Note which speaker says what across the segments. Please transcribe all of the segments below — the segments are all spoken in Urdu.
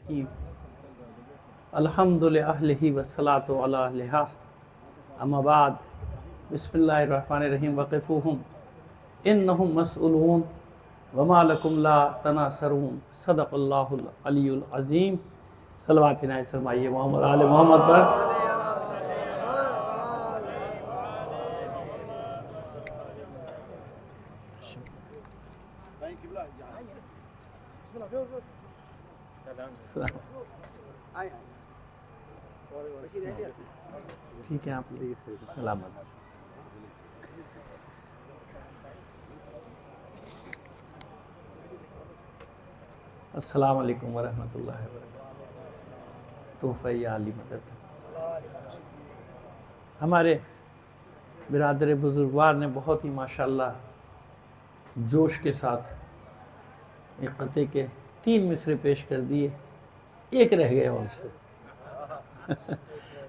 Speaker 1: الرحیم الحمد للہ والصلاۃ علی اہلہا اما بعد بسم اللہ الرحمن الرحیم وقفوہم انہم مسئولون وما لکم لا تناصرون صدق اللہ العلی العظیم۔ صلوات عنایت فرمائیے محمد آل محمد پر۔ ٹھیک ہے آپ سلامت۔ السلام علیکم ورحمۃ اللہ وبرکاتہ۔ تحفہ عالی مدد ہمارے برادر بزرگوار نے بہت ہی ماشاءاللہ جوش کے ساتھ ایک قطعے کے 3 مصرے پیش کر دیے، ایک رہ گئے ان سے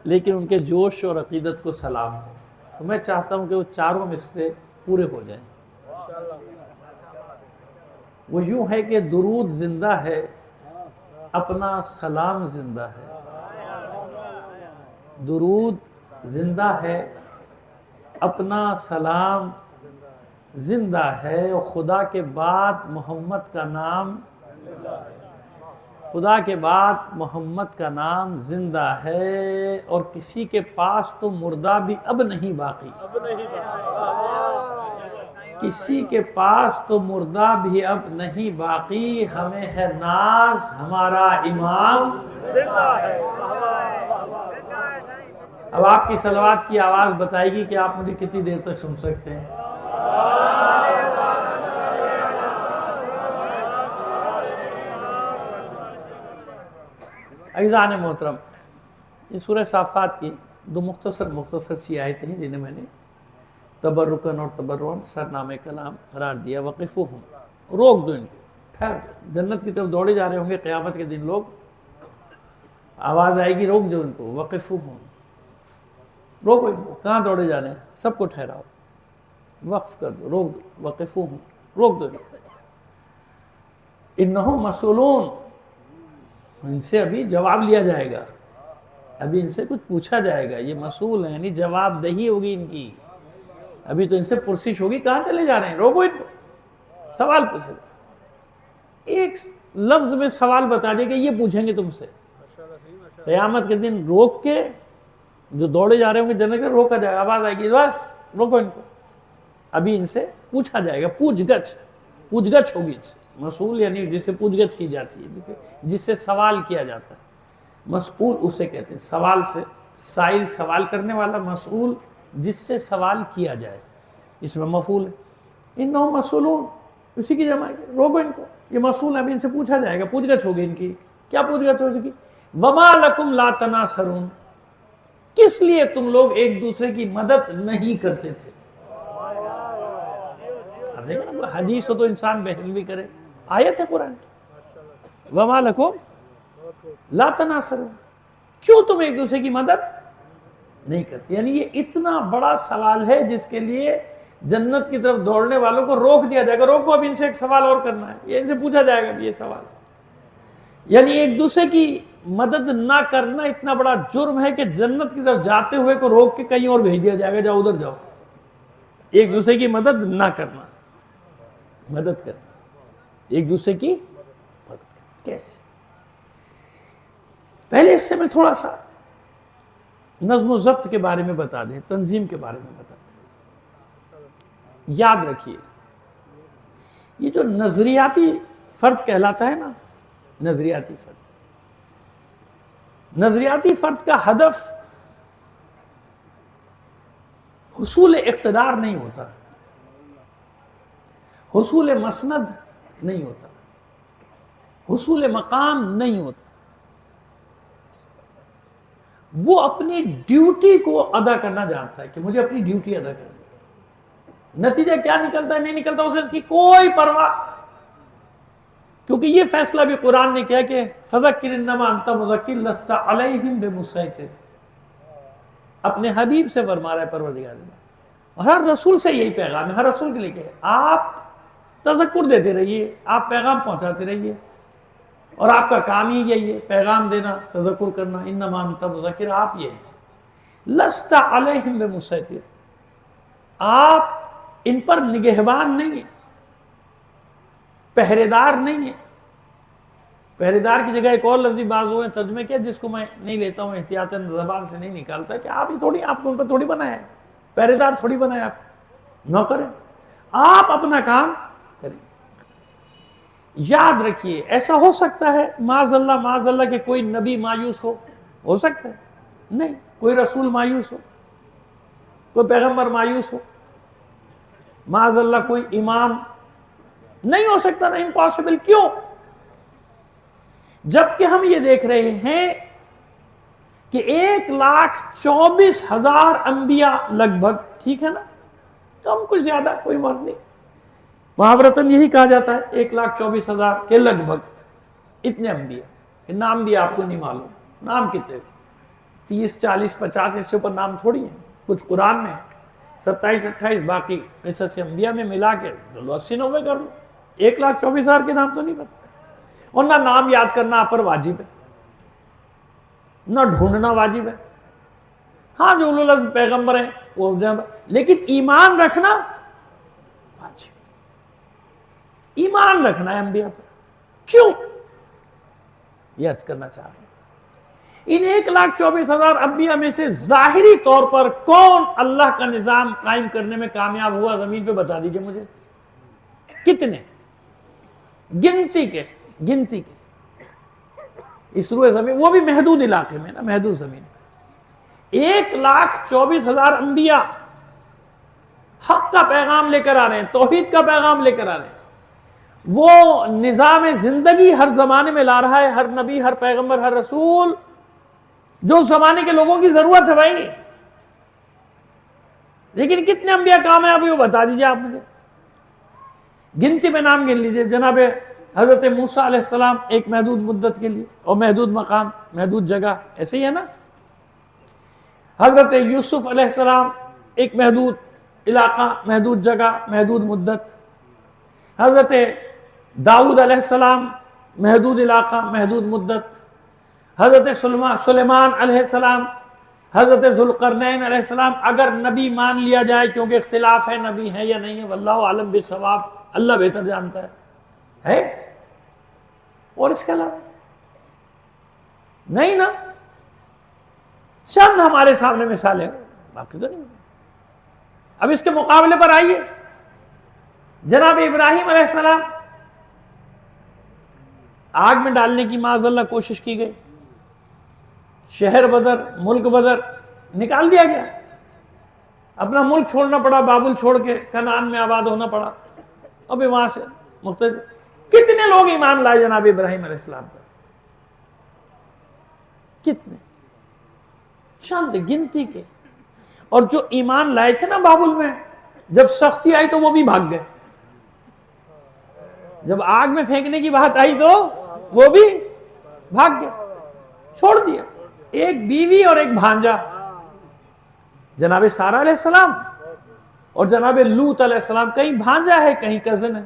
Speaker 1: لیکن ان کے جوش اور عقیدت کو سلام ہے، تو میں چاہتا ہوں کہ وہ 4 مصرے پورے ہو جائیں۔ وہ یوں ہے کہ درود زندہ ہے، اپنا سلام زندہ ہے۔ درود زندہ ہے، اپنا سلام زندہ ہے، اور خدا کے بعد محمد کا نام، خدا کے بعد محمد کا نام زندہ ہے، اور کسی کے پاس تو مردہ بھی اب نہیں باقی، کسی کے پاس تو مردہ بھی اب نہیں باقی، ہمیں ہے ناز ہمارا امام زندہ ہے۔ اب آپ کی صلوات کی آواز بتائے گی کہ آپ مجھے کتنی دیر تک سن سکتے ہیں۔ عزیزان محترم، یہ سورہ صافات کی 2 مختصر سی آیتیں ہیں جنہیں میں نے تبرکن اور تبرعن سرنامہ کلام قرار دیا۔ وقفوہم، روک دو ان کو، ٹھہر دو۔ جنت کی طرف دوڑے جا رہے ہوں گے قیامت کے دن لوگ، آواز آئے گی روک دو ان کو، وقفوہم، روکو ان کو، کہاں دوڑے جا رہے ہیں، سب کو ٹھہراؤ، وقف کر دو، روک دو، وقفوہم، روک دو ان کو۔ انہم مسئولون، ان سے ابھی جواب لیا جائے گا، ابھی ان سے کچھ پوچھا جائے گا، یہ مسئول ہیں، یعنی جواب دہی ہوگی ان کی، ابھی تو ان سے پرسش ہوگی کہاں چلے جا رہے ہیں، روکو ان کو، سوال پوچھے گا۔ ایک لفظ میں سوال بتا دے کہ یہ پوچھیں گے تم سے قیامت کے دن، روک کے جو دوڑے جا رہے ہوں گے جنت کے، روکا جائے گا، آواز آئے گی بس روکو ان کو، ابھی ان سے پوچھا جائے گا، پوچھ گچھ ہوگی ان سے۔ مسئول یعنی جسے پوچھ گچھ کی جاتی ہے، جس سے سوال کیا جاتا ہے، مسئول اسے کہتے ہیں۔ سوال سے سائل، سوال کرنے والا، مسئول جس سے سوال کیا جائے، اس میں مفعول ہے۔ انہم مسئولون، اسی کی جمع ہے، روکو ان کو، یہ مسئول ہے، ابھی ان سے پوچھا جائے گا، پوچھ گچھ ہوگی ان کی۔ کیا پوچھ گچھ ہوگی؟ وما لکم لا تناصرون، کس لیے تم لوگ ایک دوسرے کی مدد نہیں کرتے تھے؟ اب دیکھیں نا، حدیث ہو تو انسان بحث بھی کرے، آیت ہے قرآن کی، وما لکم لا تناصرون، کیوں تم ایک دوسرے کی مدد نہیں کرتے؟ یعنی یہ اتنا بڑا سوال ہے جس کے لیے جنت کی طرف دوڑنے والوں کو روک دیا جائے گا، روکو اب ان سے ایک سوال اور کرنا ہے، یہ ان سے پوچھا جائے گا یہ سوال۔ یعنی ایک دوسرے کی مدد نہ کرنا اتنا بڑا جرم ہے کہ جنت کی طرف جاتے ہوئے کو روک کے کہیں اور بھیج دیا جائے گا، جاؤ ادھر جاؤ۔ ایک دوسرے کی مدد نہ کرنا، مدد کرنا، ایک دوسرے کی مدد کرنا کیسے؟ پہلے اس سے میں تھوڑا سا نظم و ضبط کے بارے میں بتا دیں، تنظیم کے بارے میں بتا دیں۔ یاد رکھیے، یہ جو نظریاتی فرد کہلاتا ہے نا، نظریاتی فرد، نظریاتی فرد کا ہدف حصول اقتدار نہیں ہوتا، حصول مسند نہیں ہوتا، حصول مقام نہیں ہوتا، وہ اپنی ڈیوٹی کو ادا کرنا جانتا ہے کہ مجھے اپنی ڈیوٹی ادا کرنی ہے، نتیجہ کیا نکلتا ہے نہیں نکلتا اسے اس کی کوئی پرواہ، کیونکہ یہ فیصلہ بھی قرآن نے کیا کہ فذکر انما انت مذکر لست علیہم بمسیطر، اپنے حبیب سے فرما رہا ہے پروردگار نے، اور ہر رسول سے یہی پیغام ہے، ہر رسول کے لیے کہ آپ تذکر دیتے رہیے، آپ پیغام پہنچاتے رہیے، اور آپ کا کام ہی یہی ہے، پیغام دینا، تذکر کرنا، انما انت مذکر، آپ یہ ہیں، لست علیہم بمسیطر، آپ ان پر نگہبان نہیں ہیں، پہرے دار نہیں ہیں۔ پہرے دار کی جگہ ایک اور لفظی بعض لوگوں نے ترجمہ کیا، جس کو میں نہیں لیتا ہوں، احتیاطاً زبان سے نہیں نکالتا، کہ آپ ہی تھوڑی، آپ کو ان پر تھوڑی بنایا ہے، پہرے دار تھوڑی بنایا، آپ نوکر ہیں، آپ اپنا کام کریں۔ یاد رکھیے، ایسا ہو سکتا ہے معاذ اللہ کہ کوئی نبی مایوس ہو سکتا ہے؟ نہیں۔ کوئی رسول مایوس ہو، کوئی پیغمبر مایوس ہو، معاذ اللہ کوئی امام، نہیں ہو سکتا نا، امپاسبل۔ کیوں؟ جبکہ ہم یہ دیکھ رہے ہیں کہ 1,24,000 انبیاء لگ بھگ، ٹھیک ہے نا، کم کچھ زیادہ کوئی مرض نہیں، محاورتاً یہی کہا جاتا ہے 1,24,000 کے لگ بھگ اتنے انبیاء، نام بھی آپ کو نہیں معلوم، نام کتنے، 30 40 50 اس سے اوپر نام تھوڑی ہیں، کچھ قرآن میں 27 28، باقی قصص انبیاء میں ملا کے 80 90 کر لو، 1,24,000 کے نام تو نہیں پتا، اور نہ نام یاد کرنا آپ پر واجب ہے، نہ ڈھونڈنا واجب ہے۔ ہاں جو اولو العزم پیغمبر ہیں وہ، لیکن ایمان رکھنا واجب، ایمان رکھنا ہے انبیاء پر۔ کیوں؟ یہ عرض کرنا چاہ رہا ہوں، ان 1,24,000 انبیاء میں سے ظاہری طور پر کون اللہ کا نظام قائم کرنے میں کامیاب ہوا زمین پہ؟ بتا دیجئے مجھے، کتنے؟ گنتی کے اس روئے زمین، وہ بھی محدود علاقے میں نا، محدود زمین پہ 1,24,000 انبیاء حق کا پیغام لے کر آ رہے ہیں، توحید کا پیغام لے کر آ رہے ہیں، وہ نظام زندگی ہر زمانے میں لا رہا ہے، ہر نبی، ہر پیغمبر، ہر رسول، جو زمانے کے لوگوں کی ضرورت ہے بھائی۔ لیکن کتنے انبیاء کامیاب ہوئے وہ بتا دیجئے آپ مجھے، گنتی میں نام گن لیجئے۔ جناب حضرت موسیٰ علیہ السلام ایک محدود مدت کے لیے، اور محدود مقام، محدود جگہ، ایسے ہی ہے نا۔ حضرت یوسف علیہ السلام ایک محدود علاقہ، محدود جگہ، محدود مدت۔ حضرت داؤد علیہ السلام محدود علاقہ، محدود مدت۔ حضرت سلیمان علیہ السلام، حضرت ذوالقرنین علیہ السلام، اگر نبی مان لیا جائے، کیونکہ اختلاف ہے نبی ہے یا نہیں ہے، واللہ عالم بالصواب، اللہ بہتر جانتا ہے۔ اور اس کے علاوہ نہیں نا، چند ہمارے سامنے مثالیں، باقی تو نہیں۔ اب اس کے مقابلے پر آئیے، جناب ابراہیم علیہ السلام، آگ میں ڈالنے کی معاذ اللہ کوشش کی گئی، شہر بدر، ملک بدر نکال دیا گیا، اپنا ملک چھوڑنا پڑا، بابل چھوڑ کے کنعان میں آباد ہونا پڑا، اب وہاں سے مختلف۔ کتنے لوگ ایمان لائے جناب ابراہیم علیہ السلام پر؟ کتنے؟ چند گنتی کے۔ اور جو ایمان لائے تھے نا بابل میں، جب سختی آئی تو وہ بھی بھاگ گئے، جب آگ میں پھینکنے کی بات آئی تو وہ بھی بھاگ گئے، چھوڑ دیا۔ ایک بیوی اور ایک بھانجا، جناب سارہ علیہ السلام اور جناب لوط علیہ السلام، کہیں بھانجا ہے کہیں کزن ہے،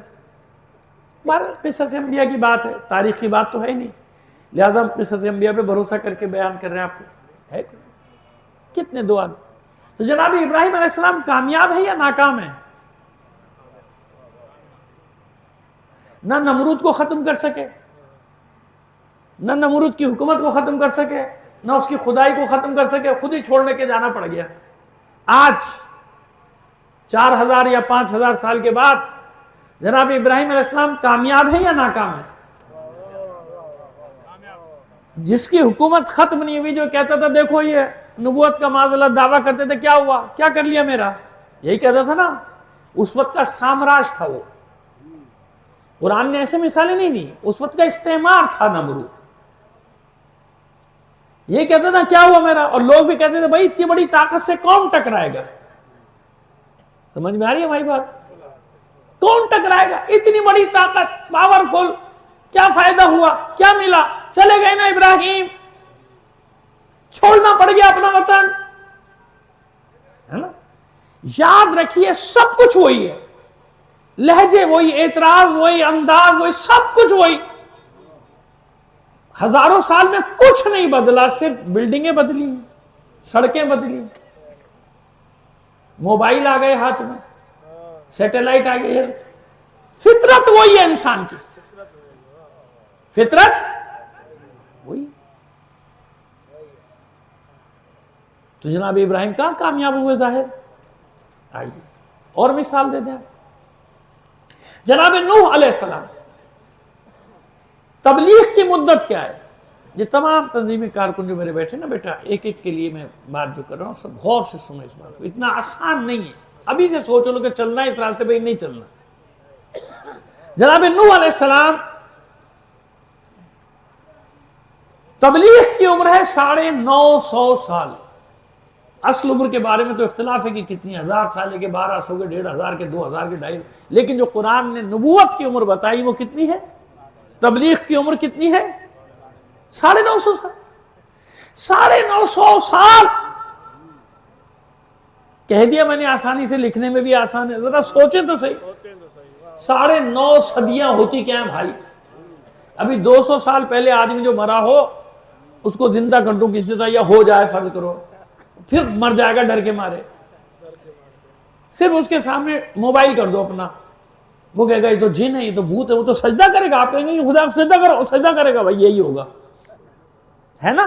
Speaker 1: قصص انبیاء کی بات ہے، تاریخ کی بات تو ہے نہیں، لہذا ہم قصص انبیاء پہ بھروسہ کر کے بیان کر رہے ہیں آپ کو، ہے کتنے دعا۔ تو جناب ابراہیم علیہ السلام کامیاب ہے یا ناکام ہے؟ نہ نمرود کو ختم کر سکے، نہ نمرود کی حکومت کو ختم کر سکے، نہ اس کی خدائی کو ختم کر سکے، خود ہی چھوڑنے کے جانا پڑ گیا۔ آج 4,000 یا 5,000 سال کے بعد جناب ابراہیم علیہ السلام کامیاب ہے یا ناکام ہے؟ جس کی حکومت ختم نہیں ہوئی، جو کہتا تھا دیکھو یہ نبوت کا معاذ اللہ دعویٰ کرتے تھے، کیا ہوا، کیا کر لیا میرا، یہی کہتا تھا نا، اس وقت کا سامراج تھا وہ۔ قرآن نے ایسے مثالیں نہیں دی، اس وقت کا استعمار تھا نمرود، یہ کہتا تھا کیا ہوا میرا، اور لوگ بھی کہتے تھے بھائی اتنی بڑی طاقت سے کون ٹکرائے گا۔ سمجھ میں آ رہی ہے ہماری بات؟ کون ٹکرائے گا، اتنی بڑی طاقت، پاورفل، کیا فائدہ ہوا، کیا ملا، چلے گئے نا ابراہیم، چھوڑنا پڑ گیا اپنا وطن، ہے نا۔ یاد رکھیے سب کچھ وہی ہے، لہجے وہی، اعتراض وہی، انداز وہی، سب کچھ وہی، ہزاروں سال میں کچھ نہیں بدلا، صرف بلڈنگیں بدلی، سڑکیں بدلی، موبائل آ گئے ہاتھ میں، سیٹلائٹ آ گئی ہے، فطرت وہی ہے انسان کی، فطرت وہی۔ تو جناب ابراہیم کہاں کامیاب ہوئے ظاہر؟ آئیے اور مثال دے دیں۔ جناب نوح علیہ السلام، تبلیغ کی مدت کیا ہے؟ یہ تمام تنظیمی کارکن جو میرے بیٹھے نا بیٹا، ایک ایک کے لیے میں بات جو کر رہا ہوں سب غور سے سنو اس بات کو، اتنا آسان نہیں ہے، ابھی سے سوچ لو کہ چلنا ہے اس راستے پہ نہیں چلنا۔ جناب نوح علیہ السلام تبلیغ کی عمر ہے 950 سال۔ اصل عمر کے بارے میں تو اختلاف ہے کہ کتنی، 1000 سال ہے کہ 1200 کے، 1500 کے، 2000 کے، 2.5، لیکن جو قرآن نے نبوت کی عمر بتائی وہ کتنی ہے؟ تبلیغ کی عمر کتنی ہے؟ 950 سال۔ 950 سال کہہ دیا میں نے، آسانی سے لکھنے میں بھی آسان ہے، ذرا سوچیں تو صحیح۔ 9.5 صدیاں ہوتی کیا ہیں بھائی؟ ابھی 200 سال پہلے آدمی جو مرا ہو اس کو زندہ کر دو کسی طرح، یا ہو جائے فرض کرو، پھر مر جائے گا ڈر کے مارے، صرف اس کے سامنے موبائل کر دو اپنا، وہ کہے گا یہ تو جن ہے، یہ تو بھوت ہے، وہ تو سجدہ کرے گا، آپ کہیں گے خدا سجدہ کرو، سجدہ کرے گا، بھائی یہی ہوگا، ہے نا؟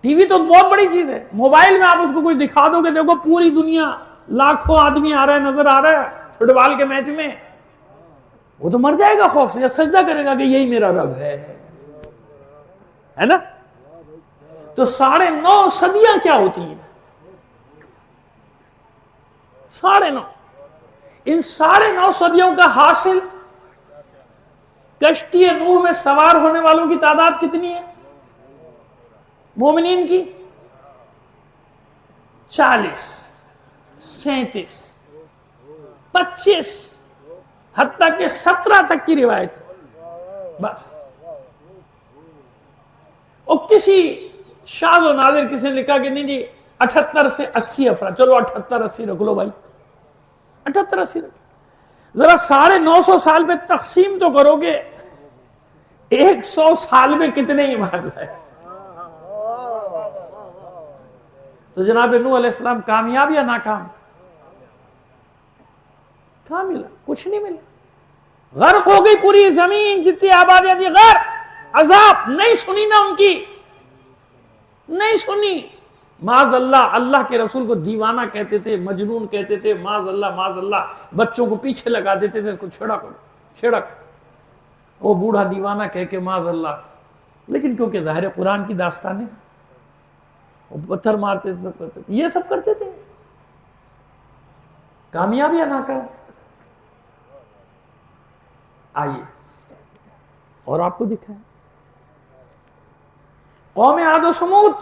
Speaker 1: ٹی وی تو بہت بڑی چیز ہے، موبائل میں آپ اس کو کوئی دکھا دو کہ دیکھو پوری دنیا، لاکھوں آدمی آ رہا ہے، نظر آ رہا ہے فٹ بال کے میچ میں، وہ تو مر جائے گا خوف سے، یا سجدہ کرے گا کہ یہی میرا رب ہے نا؟ تو 9.5 صدیاں کیا ہوتی ہیں؟ 9.5، ان 9.5 صدیوں کا حاصل کشتی نوح میں سوار ہونے والوں کی تعداد کتنی ہے مومنین کی؟ 40، 37، 25، حتیٰ کہ 17 تک کی روایت ہے بس۔ اور کسی شاذ و نادر کسی نے لکھا کہ نہیں جی 78 سے 80 افراد، چلو 78 80 رکھ لو بھائی، 78 80 رکھ، ذرا 950 سال پہ تقسیم تو کرو کہ 100 سال میں کتنے ایمان لائے۔ تو جناب نوح علیہ السلام کامیاب یا ناکام؟ کہاں ملا؟ کچھ نہیں ملا، غرق ہو گئی پوری زمین، جتنی آبادیاں تھی غرق، عذاب نہیں سنی نا ان کی، نہیں سنی۔ معاذ اللہ، اللہ کے رسول کو دیوانہ کہتے تھے، مجنون کہتے تھے، معاذ اللہ معاذ اللہ، بچوں کو پیچھے لگا دیتے تھے، اس کو چھڑا کرو چھڑا کرو، وہ بوڑھا دیوانہ کہہ کے معاذ اللہ، لیکن کیونکہ ظاہر قرآن کی داستانیں، وہ پتھر مارتے تھے، سب کرتے تھے، یہ سب کرتے تھے۔ کامیاب یا ناکام؟ آئیے اور آپ کو دکھائیں۔ قوم عاد و سمود،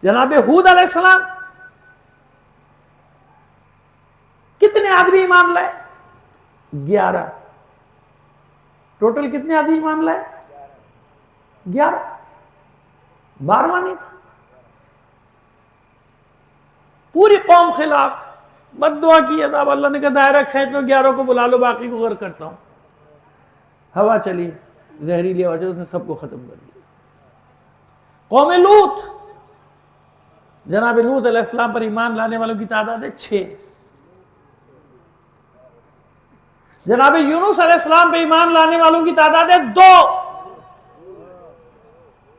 Speaker 1: جناب ہود علیہ السلام، کتنے آدمی ایمان لائے؟ 11۔ ٹوٹل کتنے آدمی ایمان لائے؟ 11، 12واں نہیں تھا۔ پوری قوم خلاف، بد دعا کی ہے، اب اللہ نے کہا دائرہ کھینچ لو، 11 کو بلا لو، باقی کو غرق کرتا ہوں۔ ہوا چلی، زہریلی ہوا چلی، اس نے سب کو ختم کر دیا۔ قوم لوط، جناب لوط علیہ السلام پر ایمان لانے والوں کی تعداد ہے 6۔ جناب یونس علیہ السلام پر ایمان لانے والوں کی تعداد ہے 2۔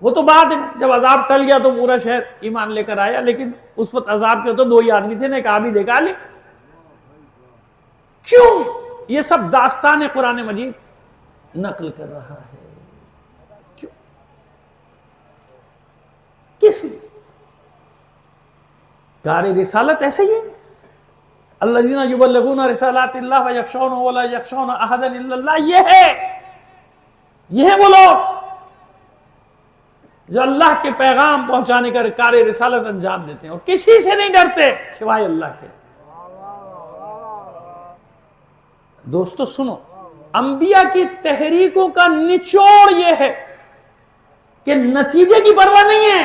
Speaker 1: وہ تو بعد میں جب عذاب ٹل گیا تو پورا شہر ایمان لے کر آیا، لیکن اس وقت عذاب کے تو 2 ہی آدمی تھے، ایک آبی دیکھا لی۔ کیوں؟ یہ سب داستان قرآن مجید نقل کر رہا ہے۔ کیوں؟ کس لیے؟ کار رسالت ایسے ہی ہے، الذین یبلغون رسالات اللہ ویخشون ولا یخشون احدا الا اللہ، یہ ہے وہ لوگ جو اللہ کے پیغام پہنچانے کا کار رسالت انجام دیتے ہیں اور کسی سے نہیں ڈرتے سوائے اللہ کے۔ دوستو سنو، انبیاء کی تحریکوں کا نچوڑ یہ ہے کہ نتیجے کی پرواہ نہیں ہے،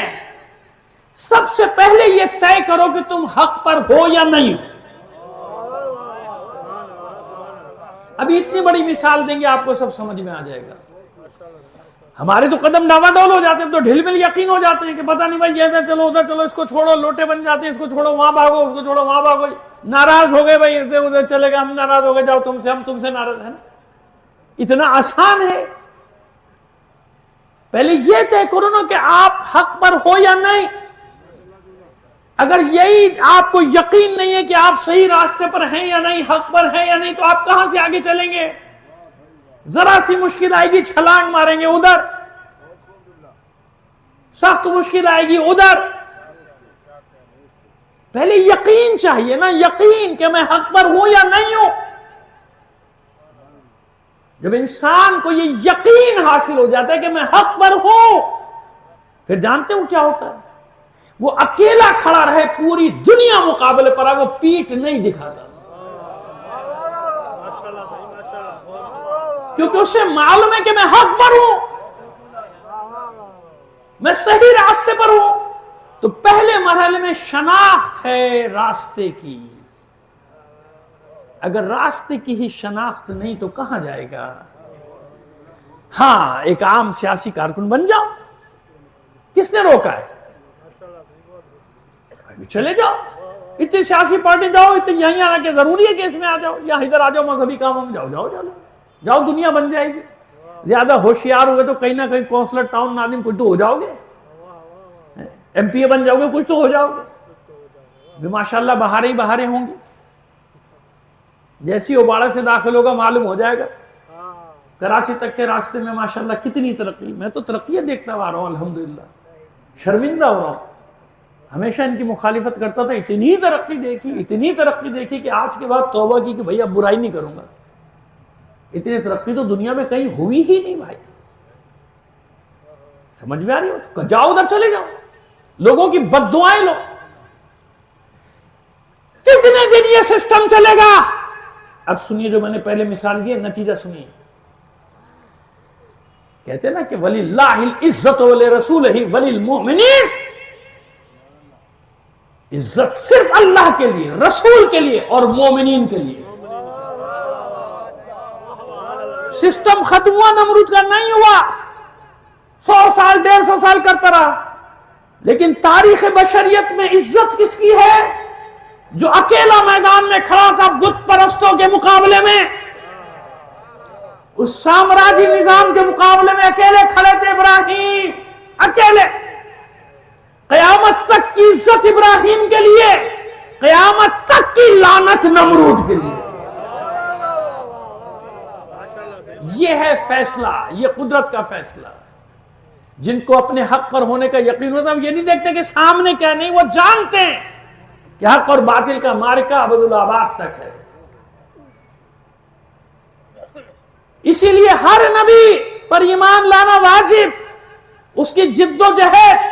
Speaker 1: سب سے پہلے یہ طے کرو کہ تم حق پر ہو یا نہیں ہو۔ ابھی اتنی بڑی مثال دیں گے آپ کو سب سمجھ میں آ جائے گا. ہمارے تو قدم ڈاوا ڈول ہو جاتے ہیں, تو ڈھل مل یقین ہو جاتے ہیں کہ پتہ نہیں بھائی, یہ ادھر چلو ادھر چلو, اس کو چھوڑو, لوٹے بن جاتے ہیں, اس کو چھوڑو وہاں بھاگو, اس کو چھوڑو وہاں بھاگو, ناراض ہو گئے بھائی ادھر چلے گئے, ہم ناراض ہو گئے, جاؤ تم سے, ہم تم سے ناراض ہیں. اتنا آسان ہے. پہلے یہ طے کرو نا کہ آپ حق پر ہو یا نہیں. اگر یہی آپ کو یقین نہیں ہے کہ آپ صحیح راستے پر ہیں یا نہیں, حق پر ہیں یا نہیں, تو آپ کہاں سے آگے چلیں گے؟ ذرا سی مشکل آئے گی چھلانگ ماریں گے ادھر, سخت مشکل آئے گی ادھر. پہلے یقین چاہیے نا, یقین کہ میں حق پر ہوں یا نہیں ہوں. جب انسان کو یہ یقین حاصل ہو جاتا ہے کہ میں حق پر ہوں, پھر جانتے ہو کیا ہوتا ہے؟ وہ اکیلا کھڑا رہے پوری دنیا مقابلے پر آئے, وہ پیٹ نہیں دکھاتا, کیونکہ اسے معلوم ہے کہ میں حق پر ہوں, میں صحیح راستے پر ہوں. تو پہلے مرحلے میں شناخت ہے راستے کی. اگر راستے کی ہی شناخت نہیں تو کہاں جائے گا؟ ہاں, ایک عام سیاسی کارکن بن جاؤ, کس نے روکا ہے؟ چلے جاؤ, اتنی سیاسی پارٹی جاؤ, اتنی یہیں آنا کہ ضروری ہے کہ اس میں آ جاؤ, یا ادھر آ جاؤ مذہبی کاموں میں, جاؤ, دنیا بن جائے گی. زیادہ ہوشیار ہوگے تو کہیں نہ کہیں کونسلر ٹاؤن نادم کچھ تو ہو جاؤ گے, ایم پی اے بن جاؤ گے, کچھ تو ہو جاؤ گے. ماشاءاللہ بہاریں ہی بہاریں ہوں گی. جیسی اوباڑہ سے داخل ہوگا معلوم ہو جائے گا. کراچی تک کے راستے میں ماشاءاللہ کتنی ترقی, میں تو ترقی دیکھتا آ رہا ہوں الحمدللہ, شرمندہ ہو رہا ہوں. ہمیشہ ان کی مخالفت کرتا تھا, اتنی ترقی دیکھی کہ آج کے بعد توبہ کی کہ بھئی اب برائی نہیں کروں گا. اتنی ترقی تو دنیا میں کہیں ہوئی ہی نہیں بھائی. سمجھ میں آ رہی ہو؟ جاؤ ادھر چلے جاؤ, لوگوں کی بد دعائیں لو. کتنے دن یہ سسٹم چلے گا؟ اب سنیے جو میں نے پہلے مثال دی ہے, نتیجہ سنیے. کہتے ہیں نا کہ وَلِلَّهِ الْعِزَّةُ وَلِرَسُولِهِ وَلِلْمُؤْمِنِينَ, عزت صرف اللہ کے لیے, رسول کے لیے اور مومنین کے لیے. سسٹم ختم ہوا نمرود کا نہیں ہوا, 100 سال 150 سال کرتا رہا, لیکن تاریخ بشریت میں عزت کس کی ہے؟ جو اکیلا میدان میں کھڑا تھا بت پرستوں کے مقابلے میں, اس سامراجی نظام کے مقابلے میں اکیلے کھڑے تھے ابراہیم, اکیلے. قیامت تک کی عزت ابراہیم کے لیے, قیامت تک کی لعنت نمرود کے لیے. یہ ہے فیصلہ, یہ قدرت کا فیصلہ. جن کو اپنے حق پر ہونے کا یقین ہوتا ہے, وہ یہ نہیں دیکھتے کہ سامنے کیا, نہیں, وہ جانتے ہیں کہ حق اور باطل کا معرکہ ابدالآباد تک ہے. اسی لیے ہر نبی پر ایمان لانا واجب, اس کی جد و جہد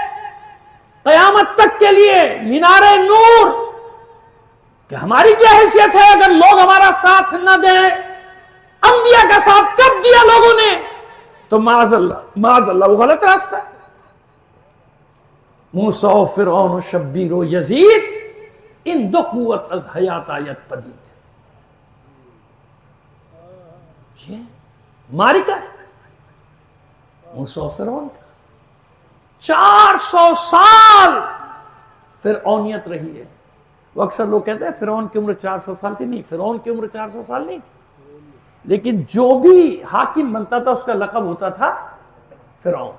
Speaker 1: قیامت تک کے لیے مینار نور, کہ ہماری کیا حیثیت ہے اگر لوگ ہمارا ساتھ نہ دیں. انبیاء کا ساتھ کب دیا لوگوں نے؟ تو معاذ اللہ وہ غلط راستہ ہے. موسیٰ و فرعون و شبیر و یزید, ان دو قوت از حیات آیت پدید. یہ معرکہ ہے موسیٰ و فرعون کا. 400 سال فرعونیت رہی ہے. وہ اکثر لوگ کہتے ہیں فرعون کی عمر 400 سال تھی. نہیں, فرعون کی عمر 400 سال نہیں تھی, لیکن جو بھی حاکم بنتا تھا اس کا لقب ہوتا تھا فرعون.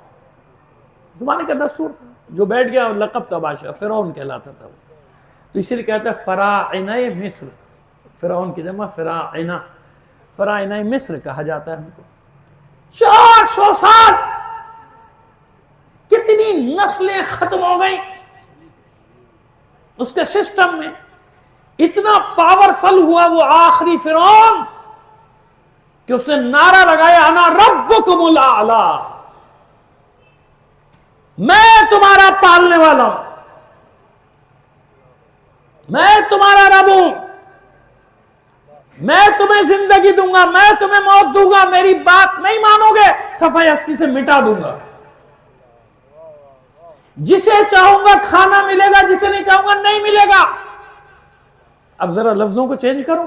Speaker 1: زمانے کا دستور تھا, جو بیٹھ گیا لقب تھا بادشاہ, فرعون کہلاتا تھا. تو اسی لیے کہتا ہے فراعنہ مصر, فرعون کی جمع فراعنہ, فراعنہ مصر کہا جاتا ہے ہم کو. 400 سال کتنی نسلیں ختم ہو گئی اس کے سسٹم میں. اتنا پاورفل ہوا وہ آخری فرعون کہ اس نے نعرہ لگایا, انا ربکم الاعلی, میں تمہارا پالنے والا ہوں, میں تمہارا رب ہوں, میں تمہیں زندگی دوں گا, میں تمہیں موت دوں گا, میری بات نہیں مانو گے صفحہ ہستی سے مٹا دوں گا. جسے چاہوں گا کھانا ملے گا, جسے نہیں چاہوں گا نہیں ملے گا. اب ذرا لفظوں کو چینج کرو,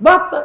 Speaker 1: 72।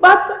Speaker 1: 72।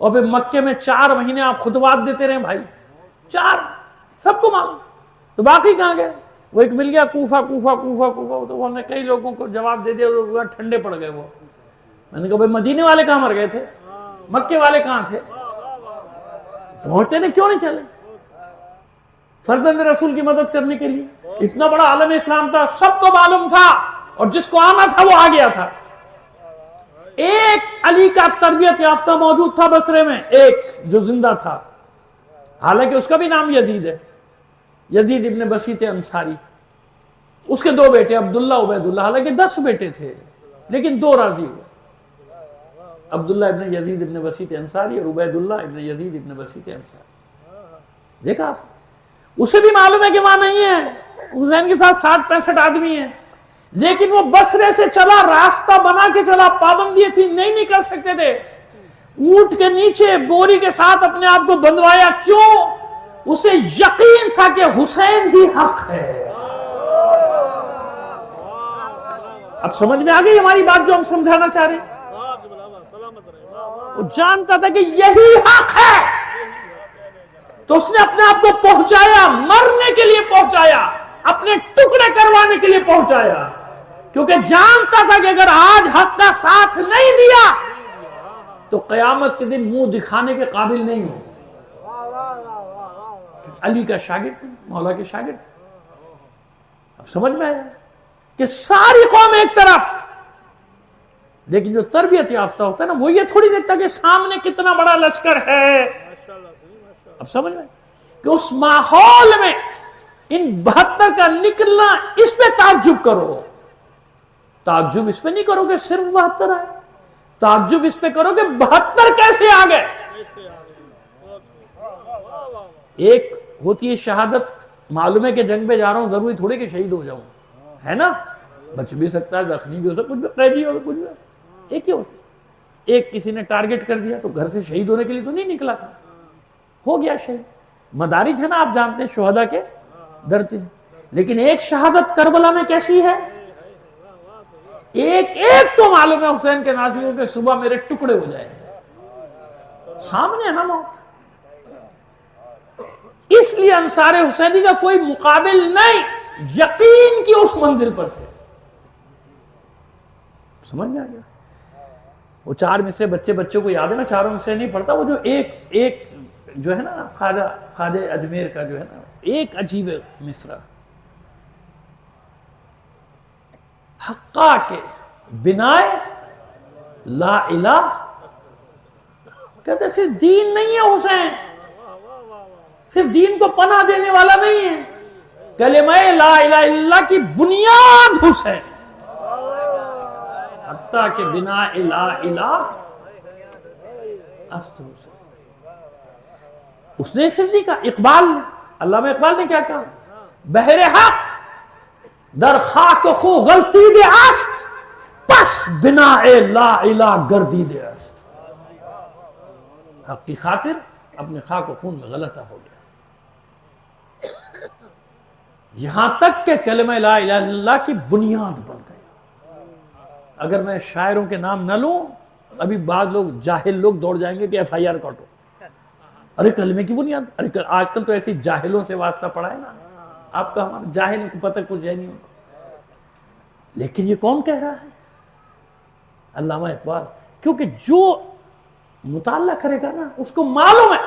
Speaker 1: اور پھر مکے میں 4 مہینے آپ خطبات دیتے رہے بھائی، 4، سب کو معلوم. تو باقی کہاں گئے؟ وہ ایک مل گیا کوفہ، تو ہم نے کئی لوگوں کو جواب دے دیا، وہ ٹھنڈے پڑ گئے. وہ میں نے کہا بھائی مدینے والے کہاں مر گئے تھے؟ مکے والے کہاں تھے؟ پہنچتے نہیں، کیوں نہیں چلے فرزند رسول کی مدد کرنے کے لیے؟ اتنا بڑا عالم اسلام تھا، سب کو معلوم تھا، اور جس کو آنا تھا وہ آ گیا تھا. ایک علی کا تربیت یافتہ موجود تھا بصرے میں، ایک جو زندہ تھا، حالانکہ اس کا بھی نام یزید ہے، یزید ابن بسیط انصاری. اس کے 2 بیٹے عبداللہ، عبیداللہ، حالانکہ 10 بیٹے تھے لیکن 2 راضی ہوئے، عبداللہ ابن یزید ابن بسیط انصاری اور عبیداللہ ابن یزید ابن بسیط انصاری. دیکھا اسے بھی معلوم ہے کہ وہاں نہیں ہے، حسین کے ساتھ 60-65 آدمی ہیں، لیکن وہ بصرے سے چلا، راستہ بنا کے چلا، پابندیاں تھی، نہیں نکل سکتے تھے. اونٹ کے نیچے بوری کے ساتھ اپنے آپ کو بندھوایا. کیوں؟ اسے یقین تھا کہ حسین ہی حق ہے. اب سمجھ میں آ گئی ہماری بات جو ہم سمجھانا چاہ رہے ہیں؟ وہ جانتا تھا کہ یہی حق ہے، تو اس نے اپنے آپ کو پہنچایا، مرنے کے لیے پہنچایا، اپنے ٹکڑے کروانے کے لیے پہنچایا، کیونکہ جانتا تھا کہ اگر آج حق کا ساتھ نہیں دیا تو قیامت کے دن منہ دکھانے کے قابل نہیں ہو. علی کا شاگرد تھا، مولا کے شاگرد تھے. اب سمجھ میں آیا کہ ساری قوم ایک طرف، لیکن جو تربیت یافتہ ہوتا ہے نا، وہ یہ تھوڑی دیکھتا کہ سامنے کتنا بڑا لشکر ہے. اب سمجھ میں کہ اس ماحول میں ان 72 کا نکلنا، اس پہ تعجب کرو. تعجب اس پہ نہیں کرو کہ صرف 72 آئے، تعجب اس پہ کرو کہ 72 کیسے آ گئے. ایک ہوتی ہے شہادت، معلوم ہے کہ جنگ پہ جا رہا ہوں، ضروری تھوڑی کہ شہید ہو جاؤں، ہے نا، بچ بھی سکتا ہے، زخمی بھی ہو سکتا ہے، کچھ بھی قیدی ہو، کچھ بھی. ایک ہی ہوتی. ایک کسی نے ٹارگٹ کر دیا تو گھر سے شہید ہونے کے لیے تو نہیں نکلا تھا، ہو گیا شہید. مدارج ہے نا، آپ جانتے ہیں شہداء کے درجے. لیکن ایک شہادت کربلا میں کیسی ہے؟ ایک تو معلوم ہے حسین کے ناصروں کے صبح میرے ٹکڑے ہو جائیں گے، سامنے ہے نا موت. اس لیے انصار حسینی کا کوئی مقابل نہیں، یقین کی اس منزل پر تھے. سمجھ میں آ گیا؟ وہ 4 مصرے بچوں کو یاد ہے نا، 4 مصرے نہیں پڑھتا، وہ جو ایک جو ہے نا خواجہ اجمیر کا جو ہے نا، ایک عجیب مصرع، حقا کے بنائے لا الہ. کہتے صرف دین نہیں ہے حسین، صرف دین کو پناہ دینے والا نہیں ہے، کلمہ لا الہ الا اللہ کی بنیاد حسین. حتیٰ کہ بنا لا الہ است حسین. اس نے صرف نہیں کہا، اقبال، علامہ اقبال نے کیا کہا؟ بہر حق در خاک و خو غلطی دے است، پس بنا لا الہ گردی دے است. حق کی خاطر اپنے خاک و خون میں غلطہ ہو گیا، یہاں تک کہ کلمہ لا الہ الا اللہ کی بنیاد بن گئی. اگر میں شاعروں کے نام نہ لوں، ابھی بعض لوگ جاہل لوگ دوڑ جائیں گے کہ FIR کاٹو. ارے کلمے کی بنیاد، ارے آج کل تو ایسی جاہلوں سے واسطہ پڑا ہے نا، آپ کا ہمارا جاہل کو پتہ کچھ ہے نہیں. لیکن یہ کون کہہ رہا ہے؟ علامہ اقبال. کیونکہ جو مطالعہ کرے گا نا، اس کو معلوم ہے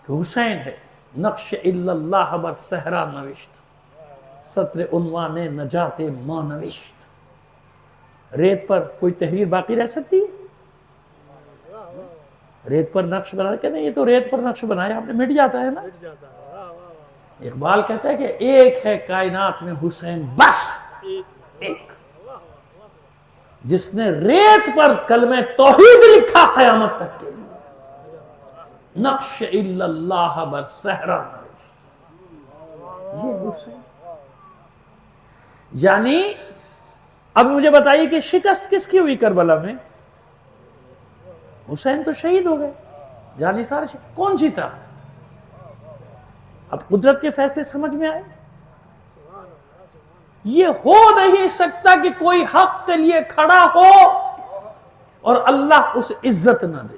Speaker 1: کہ حسین ہے. نقش الا اللہ بر صحرا نوشت، سطر عنوان نجات ما نوشت. ریت پر کوئی تحریر باقی رہ سکتی ہے؟ ریت پر نقش بنا، کہتے ہیں یہ تو ریت پر نقش بنایا آپ نے، مٹ جاتا ہے نا. اقبال کہتا ہے کہ ایک ہے کائنات میں حسین، بس ایک، جس نے ریت پر کلمہ توحید لکھا قیامت تک کے لیے. نقش الا اللہ بر صحرا نوشت، یہ حسین. یعنی اب مجھے بتائیے کہ شکست کس کی ہوئی کربلا میں؟ حسین تو شہید ہو گئے، جانی سارے کون جیتا؟ اب قدرت کے فیصلے سمجھ میں آئے. یہ ہو نہیں سکتا کہ کوئی حق کے لیے کھڑا ہو اور اللہ اس عزت نہ دے.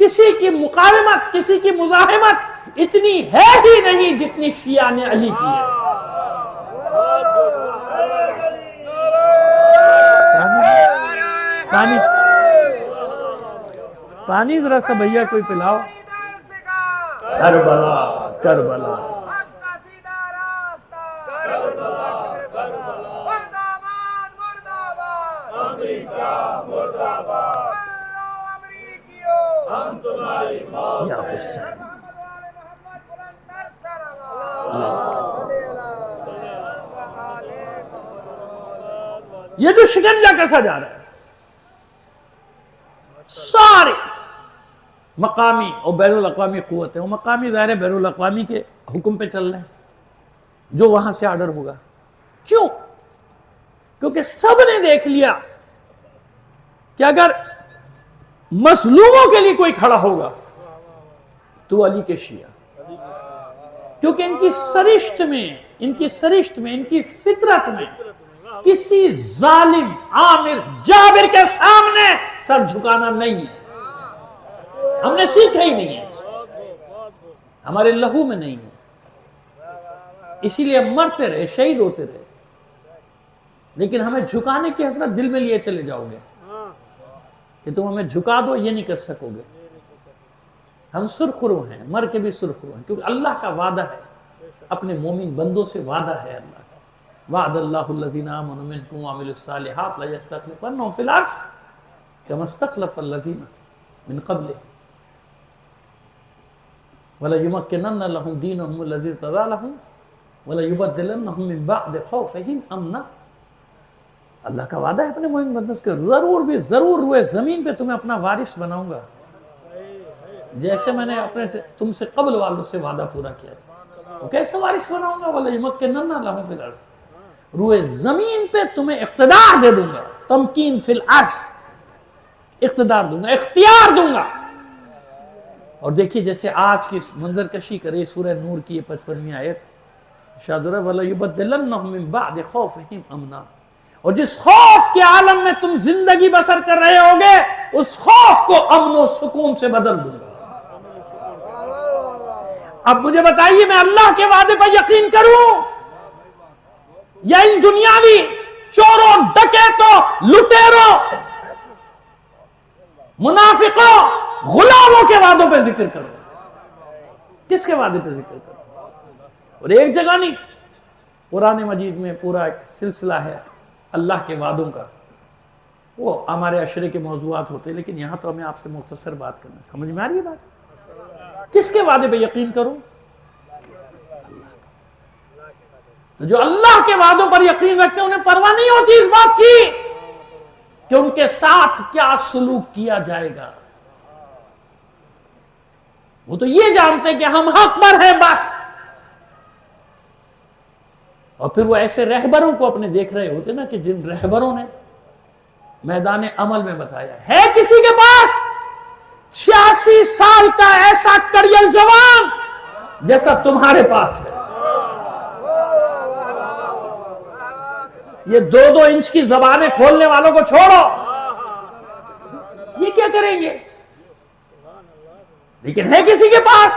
Speaker 1: کسی کی مقاومت، کسی کی مزاحمت اتنی ہے ہی نہیں جتنی شیعہ نے علی کی ہے۔ پانی پانی ذرا سا بھیا کوئی پلاؤ۔ کربلا کربلا یا حسین، یہ جو شکنجہ کیسا جا رہا ہے، سارے مقامی اور بین الاقوامی قوتیں، وہ مقامی ظاہر بین الاقوامی کے حکم پہ چل رہے ہیں، جو وہاں سے آرڈر ہوگا۔ کیوں؟ کیونکہ سب نے دیکھ لیا کہ اگر مظلوموں کے لیے کوئی کھڑا ہوگا تو علی کے شیعہ، کیونکہ ان کی سرشت میں، ان کی فطرت میں کسی ظالم عامر جابر کے سامنے سر جھکانا نہیں ہے۔ ہم نے سیکھا ہی نہیں ہے، ہمارے لہو میں نہیں ہے، اسی لیے مرتے رہے، شہید ہوتے رہے، لیکن ہمیں جھکانے کی حسرت دل میں لیے چلے جاؤ گے کہ تم ہمیں جھکا دو، یہ نہیں کر سکو گے۔ ہم سرخرو ہیں، مر کے بھی سرخرو ہیں، کیونکہ اللہ کا وعدہ ہے، اپنے مومن بندوں سے وعدہ ہے اللہ کا۔ وعد اللہ الذین آمنوا منکم وعملوا الصالحات لیستخلفنہم فی الارض کما استخلف الذین من قبلہم ولیمکنن لہم دینہم الذی ارتضی لہم ولیبدلنہم من بعد خوفہم امنا۔ اللہ کا وعدہ ہے اپنے مومن بندوں سے، ضرور روئے زمین پہ تمہیں اپنا وارث بناؤں گا، جیسے میں نے اپنے سے تم سے قبل والوں سے وعدہ پورا کیا تھا۔ وہ کیسے وارث بناؤں گا؟ وَلَيُمَكِّنَنَّ لَهُمْ فِي الْأَرْضِ، روئے زمین پہ تمہیں اقتدار دے دوں گا، تمکین فی الارض، اقتدار دوں گا، اختیار دوں گا۔ اور دیکھیے جیسے آج کی منظر کشی کرے سورہ نور کی یہ 55ویں آیت، ارشاد ہے وَلَيُبَدِّلَنَّهُم مِّن بَعْدِ خَوْفِهِمْ أَمْنًا، اور جس خوف کے عالم میں تم زندگی بسر کر رہے ہوگے اس خوف کو امن و سکون سے بدل دوں گا۔ اب مجھے بتائیے میں اللہ کے وعدے پر یقین کروں یا ان دنیاوی چوروں، ڈکیتوں، لٹیروں، منافقوں، غلاموں کے وعدوں پہ ذکر کروں؟ کس کے وعدے پہ ذکر کروں؟ اور ایک جگہ نہیں، قرآن مجید میں پورا ایک سلسلہ ہے اللہ کے وعدوں کا، وہ ہمارے عشرے کے موضوعات ہوتے ہیں، لیکن یہاں تو ہمیں آپ سے مختصر بات کرنا ہے۔ سمجھ میں آ رہی ہے بات؟ کس کے وعدے پہ یقین کروں؟ جو اللہ کے وعدوں پر یقین رکھتے ہیں انہیں پرواہ نہیں ہوتی اس بات کی کہ ان کے ساتھ کیا سلوک کیا جائے گا، وہ تو یہ جانتے ہیں کہ ہم حق پر ہیں بس۔ اور پھر وہ ایسے رہبروں کو اپنے دیکھ رہے ہوتے نا کہ جن رہبروں نے میدان عمل میں بتایا ہے کسی کے پاس 86 سال کا ایسا کڑیل جوان جیسا تمہارے پاس ہے، یہ 2-2 انچ کی زبانیں کھولنے والوں کو چھوڑو، یہ کیا کریں گے؟ لیکن ہے کسی کے پاس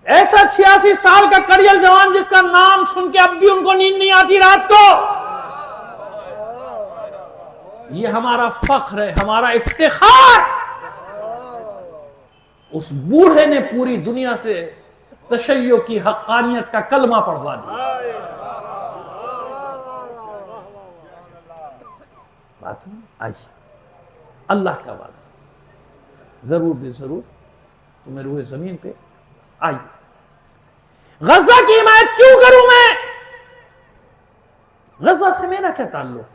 Speaker 1: ایسا 86 سال کا کڑیل جوان جس کا نام سن کے اب بھی ان کو نیند نہیں آتی رات کو۔ یہ ہمارا فخر ہے، ہمارا افتخار۔ اس بوڑھے نے پوری دنیا سے تشیع کی حقانیت کا کلمہ پڑھوا دیا۔ بات آئی، اللہ کا وعدہ ضرور بھی ضرور تمہیں روئے زمین پہ آئی۔ غزہ کی حمایت کیوں کروں میں؟ غزہ سے میرا کیا تعلق؟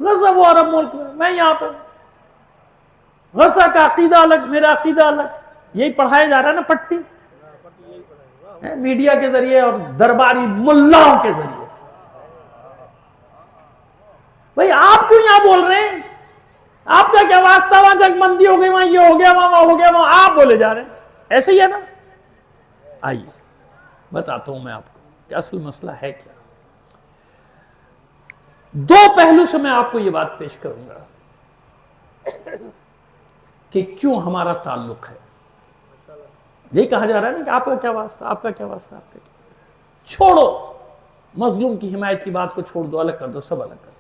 Speaker 1: غزہ وہ عرب ملک میں یہاں پہ، غزہ کا عقیدہ الگ، میرا عقیدہ الگ، یہی پڑھایا جا رہا ہے نا پٹی میڈیا کے ذریعے اور درباری ملاؤں کے ذریعے سے۔ بھئی آپ کیوں یہاں بول رہے ہیں؟ آپ کا کیا واسطہ؟ وہاں جنگ بندی ہو گئی، وہاں یہ ہو گیا، وہاں ہو گیا، وہاں آپ بولے جا رہے ہیں، ایسے ہی ہے نا؟ آئیے بتاتا ہوں میں آپ کو کہ اصل مسئلہ ہے کیا۔ 2 پہلو سے میں آپ کو یہ بات پیش کروں گا۔ کہ کیوں ہمارا تعلق ہے. یہی کہا جا رہا ہے نا کہ آپ کا کیا واسطہ، آپ کا کیا واسطہ، آپ کا کیا. چھوڑو مظلوم کی حمایت کی بات کو، چھوڑ دو، الگ کر دو، سب الگ کر دو.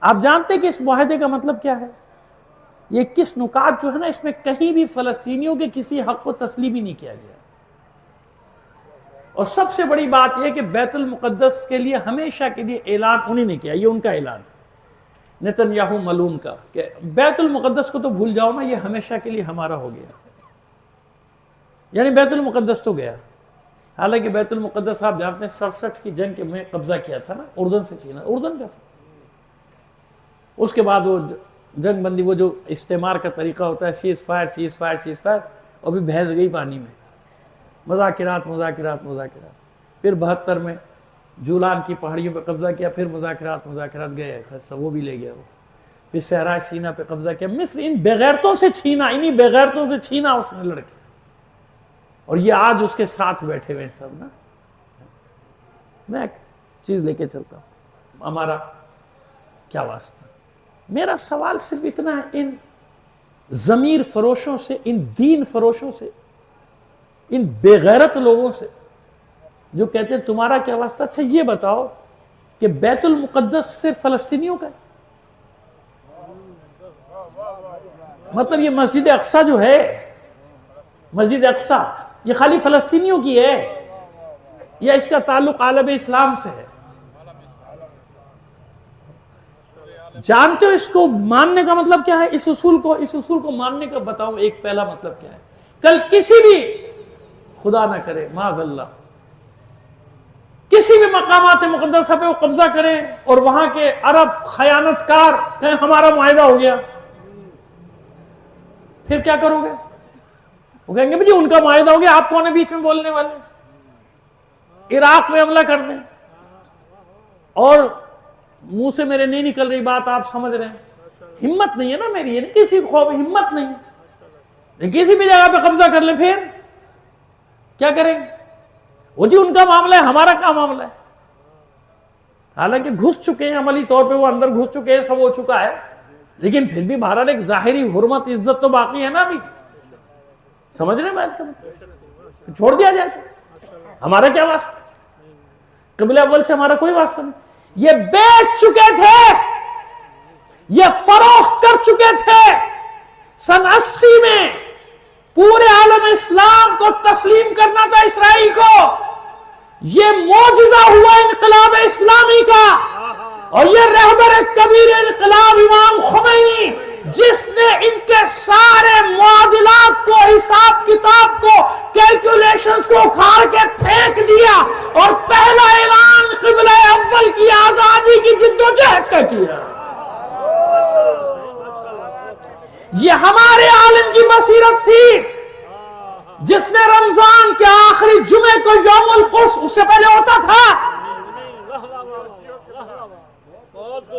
Speaker 1: آپ جانتے کہ اس معاہدے کا مطلب کیا ہے؟ یہ کس نکات جو ہے نا، اس میں کہیں بھی فلسطینیوں کے کسی حق کو تسلیم ہی نہیں کیا گیا. اور سب سے بڑی بات یہ کہ بیت المقدس کے لیے ہمیشہ کے لیے اعلان انہی نے کیا. یہ ان کا اعلان ہے، نتن یاہو ملعون کا، کہ بیت المقدس کو تو بھول جاؤ نا، یہ ہمیشہ کے لیے ہمارا ہو گیا. یعنی بیت المقدس تو گیا. حالانکہ بیت المقدس آپ جانتے ہیں 67 کی جنگ میں قبضہ کیا تھا نا، اردن سے چھینا، اردن کا تھا. اس کے بعد وہ جنگ بندی، وہ جو استعمار کا طریقہ ہوتا ہے، cease fire cease fire cease fire, اور بھی بھینس گئی پانی میں، مذاکرات مذاکرات مذاکرات. پھر 72 میں جولان کی پہاڑیوں پہ قبضہ کیا، پھر مذاکرات مذاکرات گئے، وہ بھی لے گیا وہ. پھر صحرائے سینا پہ قبضہ کیا. مصر ان بغیرتوں سے چھینا، انہی بغیرتوں سے چھینا اس نے لڑکے. اور یہ آج اس کے ساتھ بیٹھے ہوئے سب نا. میں ایک چیز لے کے چلتا ہوں، ہمارا کیا واسطہ. میرا سوال صرف اتنا ہے، ان ضمیر فروشوں سے، ان دین فروشوں سے، ان بے غیرت لوگوں سے جو کہتے ہیں تمہارا کیا واسطہ. اچھا یہ بتاؤ کہ بیت المقدس صرف فلسطینیوں کا ہے؟ مطلب یہ مسجد اقصی جو ہے، مسجد اقصی یہ خالی فلسطینیوں کی ہے یا اس کا تعلق عالم اسلام سے ہے؟ جانتے ہو اس کو ماننے کا مطلب کیا ہے؟ اس اصول کو ماننے کا بتاؤ ایک پہلا مطلب کیا ہے. کل کسی بھی، خدا نہ کرے معاذ اللہ، کسی بھی مقامات مقدسہ پہ وہ قبضہ کریں اور وہاں کے عرب خیانت کار کہیں ہمارا معاہدہ ہو گیا، پھر کیا کرو گے؟ وہ کہیں گے بھئی ان کا معاہدہ ہو گیا، آپ کون ہے بیچ میں بولنے والے؟ عراق میں حملہ کر دیں اور منہ سے میرے نہیں نکل رہی بات، آپ سمجھ رہے ہیں. ہمت نہیں ہے نا میری، یہ نہیں کسی خوف، ہمت نہیں. کسی بھی جگہ پہ قبضہ کر لیں پھر کیا کریں گے؟ وہ جی ان کا معاملہ ہے، ہمارا کیا معاملہ ہے؟ حالانکہ گھس چکے ہیں عملی طور پہ، وہ اندر گھس چکے ہیں، سب ہو چکا ہے، لیکن پھر بھی بہرحال ایک ظاہری حرمت عزت تو باقی ہے نا ابھی. سمجھ رہے بات کریں؟ چھوڑ دیا جائے ہمارا کیا واسطہ؟ قبلہ اول سے ہمارا کوئی واسطہ نہیں. یہ بیچ چکے تھے، یہ فروخت کر چکے تھے. سن 80 میں پورے عالم اسلام کو تسلیم کرنا تھا اسرائیل کو. یہ معجزہ ہوا انقلاب اسلامی کا، اور یہ رہبر کبیر انقلاب امام خمینی، جس نے ان کے سارے معادلات کو، حساب کتاب کو، کیلکولیشنز کو اکھاڑ کے پھینک دیا اور پہلا اعلان قبلہ اول کی آزادی کی جدوجہد کا کیا. یہ ہمارے عالم کی بصیرت تھی، جس نے رمضان کے آخری جمعے کو یوم القدس، اس سے پہلے ہوتا تھا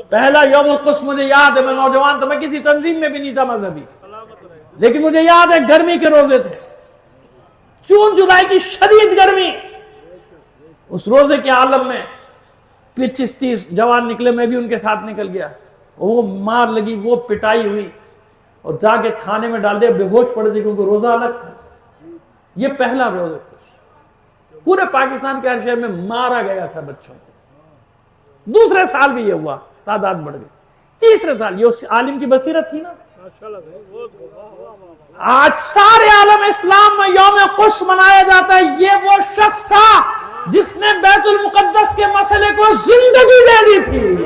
Speaker 1: پہلا یوم القدس. مجھے یاد ہے، میں نوجوان تھا، میں کسی تنظیم میں بھی نہیں تھا مذہبی، لیکن مجھے یاد ہے گرمی کے روزے تھے، جون جولائی کی شدید گرمی. اس روزے کے عالم میں 25-30 جوان نکلے، میں بھی ان کے ساتھ نکل گیا. وہ مار لگی، وہ پٹائی ہوئی، اور جا کے تھانے میں ڈال دیا، بے ہوش پڑے تھے کیونکہ روزہ الگ تھا. یہ پہلا روزہ پورے پاکستان کے ہر شہر میں مارا گیا تھا بچوں کو. دوسرے سال بھی یہ ہوا، تعداد بڑھ گئی. تیسرے سال یہ اس عالم کی بصیرت تھی نا. آج سارے عالم اسلام میں یوم قدس منایا جاتا ہے. یہ وہ شخص تھا جس نے بیت المقدس کے مسئلے کو زندگی دے دی تھی،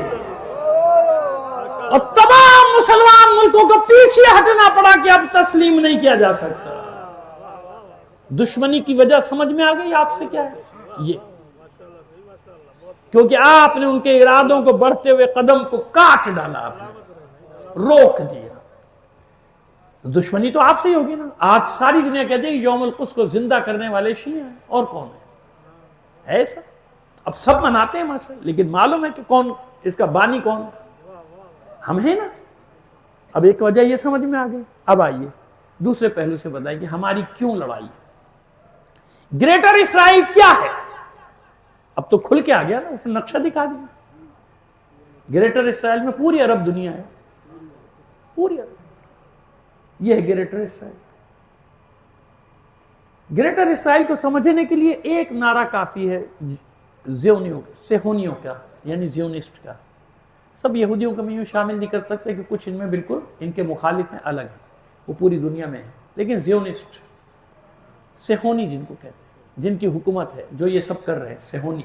Speaker 1: اور تمام مسلمان ملکوں کو پیچھے ہٹنا پڑا کہ اب تسلیم نہیں کیا جا سکتا. دشمنی کی وجہ سمجھ میں آ گئی آپ سے کیا ہے یہ؟ کیونکہ آپ نے ان کے ارادوں کو، بڑھتے ہوئے قدم کو کاٹ ڈالا، آپ نے روک دیا. دشمنی تو آپ سے ہی ہوگی نا. آج ساری دنیا کہتے ہیں یوم القدس کو زندہ کرنے والے شیعہ ہیں، اور کون ہے ایسا؟ اب سب مناتے ہیں ماشاءاللہ، لیکن معلوم ہے کہ کون اس کا بانی کون ہے؟ ہم ہیں نا. اب ایک وجہ یہ سمجھ میں آ گئی. اب آئیے دوسرے پہلو سے بتائیں کہ ہماری کیوں لڑائی ہے. گریٹر اسرائیل کیا ہے؟ اب تو کھل کے آ گیا نا، اس نے نقشہ دکھا دیا. گریٹر اسرائیل میں پوری عرب دنیا ہے. پوری عرب. یہ ہے گریٹر اسرائیل. گریٹر اسرائیل کو سمجھنے کے لیے ایک نعرہ کافی ہے سہونیوں کا، یعنی زیونسٹ کا. سب یہودیوں کو میں یوں شامل نہیں کر سکتے کہ کچھ ان میں بالکل ان کے مخالف ہیں، الگ ہیں، وہ پوری دنیا میں ہیں. لیکن زیونسٹ، سہونی جن کو کہتے ہیں، جن کی حکومت ہے، جو یہ سب کر رہے ہیں، سہونی.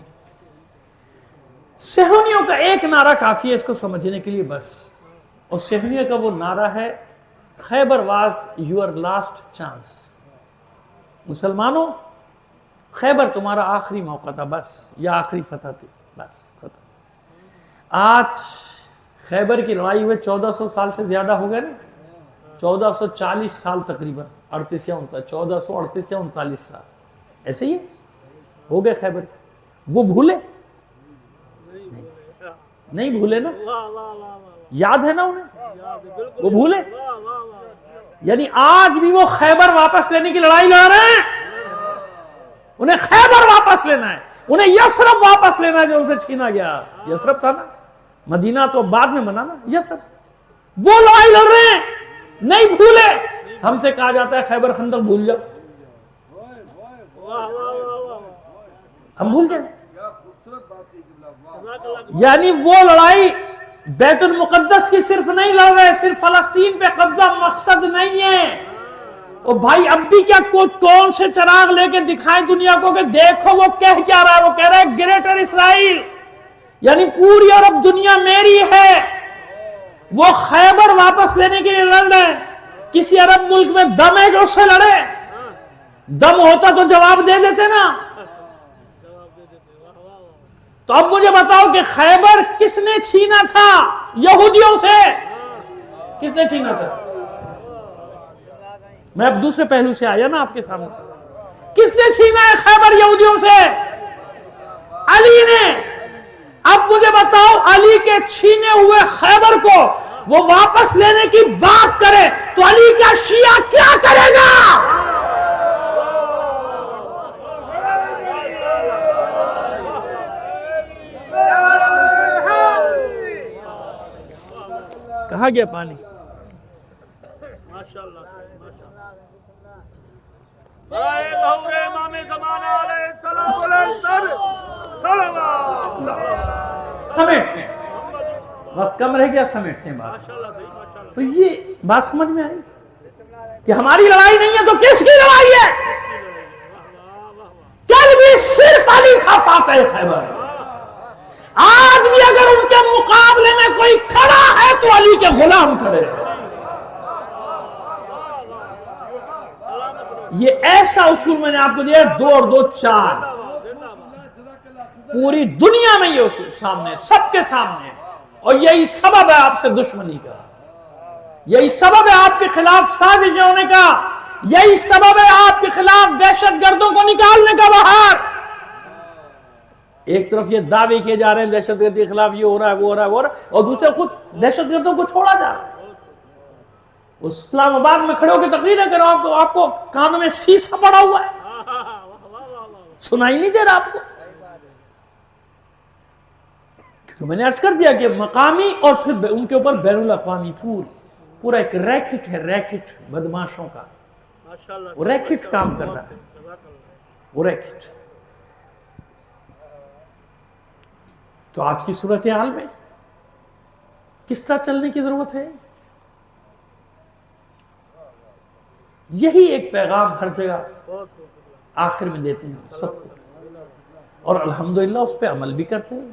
Speaker 1: سہونیوں کا ایک نعرہ کافی ہے اس کو سمجھنے کے لیے بس. اور سہونیوں کا وہ نعرہ ہے خیبر واز یور لاسٹ چانس. مسلمانوں، خیبر تمہارا آخری موقع تھا بس، یا آخری فتح تھی بس، ختم. آج خیبر کی لڑائی ہوئے 1400 سال سے زیادہ ہو گئے نا، 1440 سال تقریباً، 38 یا 1438 یا 39 سال ایسے ہی ہو گئے خیبر. وہ بھولے؟ نہیں بھولے نا، یاد ہے نا انہیں، وہ بھولے؟ یعنی آج بھی وہ خیبر واپس لینے کی لڑائی لڑ رہے ہیں. انہیں خیبر واپس لینا ہے، انہیں یثرب واپس لینا ہے جو ان سے چھینا گیا. یثرب تھا نا، مدینہ تو بعد میں بنا نا. یثرب وہ لڑائی لڑ رہے ہیں، نہیں بھولے. ہم سے کہا جاتا ہے خیبر خندق بھول جاؤ، ہم بھول جائیں. یعنی وہ لڑائی بیت المقدس کی صرف نہیں لڑ رہے، صرف فلسطین پہ قبضہ مقصد نہیں ہے. اور بھائی اب بھی کیا کون سے چراغ لے کے دکھائیں دنیا کو کہ دیکھو وہ کہہ کیا رہا ہے. وہ کہہ رہا ہے گریٹر اسرائیل، یعنی پوری عرب دنیا میری ہے. وہ خیبر واپس لینے کے لیے لڑ رہے ہیں. کسی عرب ملک میں دم ہے کہ اس سے لڑے؟ دم ہوتا تو جواب دے دیتے نا. تو اب مجھے بتاؤ کہ خیبر کس نے چھینا تھا یہودیوں سے؟ کس نے چھینا تھا؟ میں اب دوسرے پہلو سے آیا نا آپ کے سامنے. کس نے چھینا ہے خیبر یہودیوں سے؟ علی نے. اب مجھے بتاؤ علی کے چھینے ہوئے خیبر کو وہ واپس لینے کی بات کرے تو علی کا شیعہ کیا کرے گا؟ کہاں گیا پانی؟ سمیٹتے ہیں، وقت کم رہ گیا، سمیٹتے ہیں بات. تو یہ بات سمجھ میں آئی کہ ہماری لڑائی نہیں ہے تو کس کی لڑائی ہے؟ کل بھی صرف علی تھا فاتح خیبر. آج بھی اگر ان کے مقابلے میں کوئی کھڑا ہے تو علی کے غلام کھڑے ہیں. یہ ایسا اصول میں نے آپ کو دیا 2 اور 2 4. پوری دنیا میں یہ اصول سامنے، سب کے سامنے ہے. اور یہی سبب ہے آپ سے دشمنی کا، یہی سبب ہے آپ کے خلاف سازشیں ہونے کا، یہی سبب ہے آپ کے خلاف دہشت گردوں کو نکالنے کا باہر. ایک طرف یہ دعوے کیے جا رہے ہیں دہشت گردی کے خلاف یہ ہو رہا ہے، وہ ہو رہا ہے، وہ ہو رہا ہے، اور دوسرے خود دہشت گردوں کو چھوڑا جا رہا ہے. اسلام آباد میں کھڑے ہو کے تقریریں کرو، آپ کو کانوں میں سیسا پڑا ہوا ہے، سنائی نہیں دے رہا آپ کو. میں نے عرض کر دیا کہ مقامی اور پھر ان کے اوپر بین الاقوامی پورا ایک ریکٹ ہے، ریکٹ بدماشوں کا. وہ ریکٹ کام کر رہا ہے، وہ ریکٹ. تو آج کی صورتحال میں کس طرح چلنے کی ضرورت ہے؟ یہی ایک پیغام ہر جگہ آخر میں دیتے ہیں سب کو، اور الحمدللہ اس پہ عمل بھی کرتے ہیں.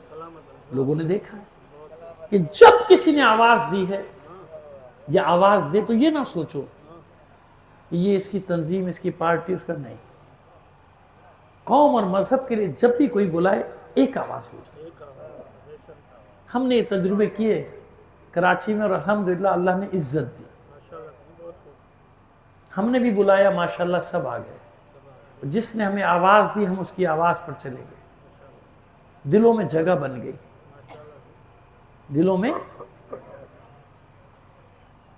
Speaker 1: لوگوں نے دیکھا ہے کہ جب کسی نے آواز دی ہے یا آواز دے تو یہ نہ سوچو کہ یہ اس کی تنظیم، اس کی پارٹی، اس کا نہیں. قوم اور مذہب کے لیے جب بھی کوئی بلائے ایک آواز ہو جائے. ہم نے یہ تجربے کیے کراچی میں اور الحمدللہ اللہ نے عزت دی. ہم نے بھی بلایا، ماشاءاللہ سب آ گئے. جس نے ہمیں آواز دی ہم اس کی آواز پر چلے گئے. دلوں میں جگہ بن گئی. دلوں میں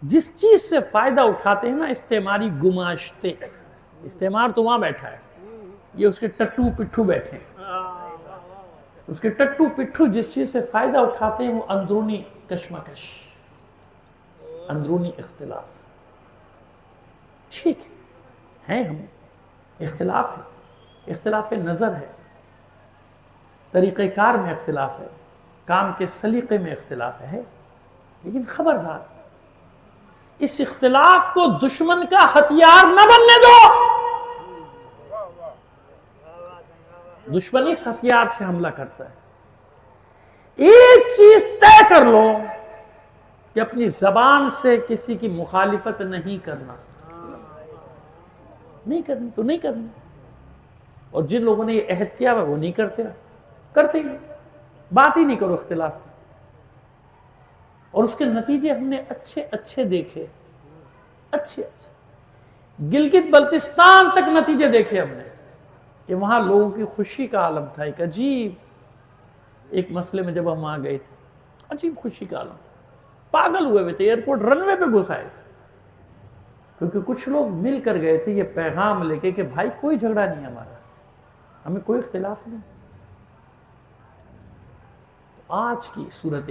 Speaker 1: جس چیز سے فائدہ اٹھاتے ہیں نا استعماری گماشتے، استعمار تو وہاں بیٹھا ہے، یہ اس کے ٹٹو پٹھو بیٹھے ہیں. اس کے ٹٹو پٹھو جس چیز سے فائدہ اٹھاتے ہیں وہ اندرونی کشمکش، اندرونی اختلاف ٹھیک ہے، ہم اختلاف ہے، اختلاف نظر ہے، طریقہ کار میں اختلاف ہے، کام کے سلیقے میں اختلاف ہے، لیکن خبردار اس اختلاف کو دشمن کا ہتھیار نہ بننے دو۔ دشمن اس ہتھیار سے حملہ کرتا ہے۔ ایک چیز طے کر لو کہ اپنی زبان سے کسی کی مخالفت نہیں کرنا، نہیں کرنی تو نہیں کرنی، اور جن لوگوں نے یہ عہد کیا وہ نہیں کرتے ہی نہیں، بات ہی نہیں کرو اختلاف کی۔ اور اس کے نتیجے ہم نے اچھے دیکھے، اچھے گلگت بلتستان تک نتیجے دیکھے ہم نے، کہ وہاں لوگوں کی خوشی کا عالم تھا، ایک عجیب ایک مسئلے میں جب ہم وہاں گئے تھے، عجیب خوشی کا عالم تھا، پاگل ہوئے تھے، ایئرپورٹ رن وے پہ گھس آئے تھے، کیونکہ کچھ لوگ مل کر گئے تھے یہ پیغام لے کے کہ بھائی کوئی جھگڑا نہیں ہمارا، ہمیں کوئی اختلاف نہیں۔ آج کی صورتحال